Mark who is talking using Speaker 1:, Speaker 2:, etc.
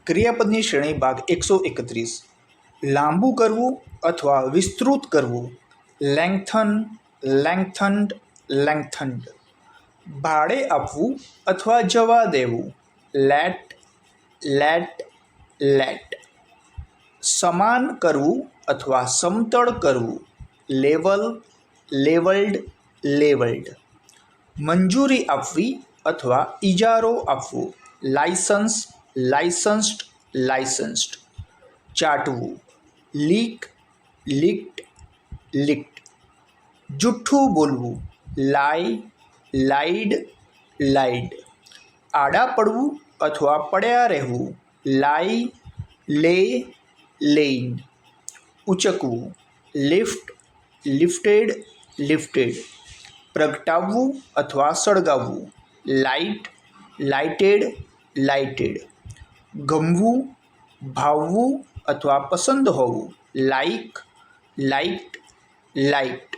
Speaker 1: ક્રિયાપદની શ્રેણી ભાગ 131. લાંબુ કરવું અથવા વિસ્તૃત કરવું. લેંગથન, લેંગથન્ડ, લેંગથન્ડ. ભાડે આપવું અથવા જવા દેવું. Let, let, let. સમાન કરવું અથવા સમતળ કરવું. Level, levelled, levelled. મંજૂરી આપવી અથવા ઇજારો આપવો. License, licensed, licensed. ચાટવું. Lick, licked, licked. જુઠ્ઠું બોલવું. Lie, laid, laid. આડા પડવું અથવા પડ્યા રહેવું. Lie, lay, lain. ઉચકવું. Lift, lifted, lifted. પ્રગટાવવું અથવા સળગાવવું. લાઇટ, લાઇટેડ, લાઇટેડ. ગમવું, ભાવવું અથવા પસંદ હોવું. લાઇક, લાઇક્ડ, લાઇક્ડ.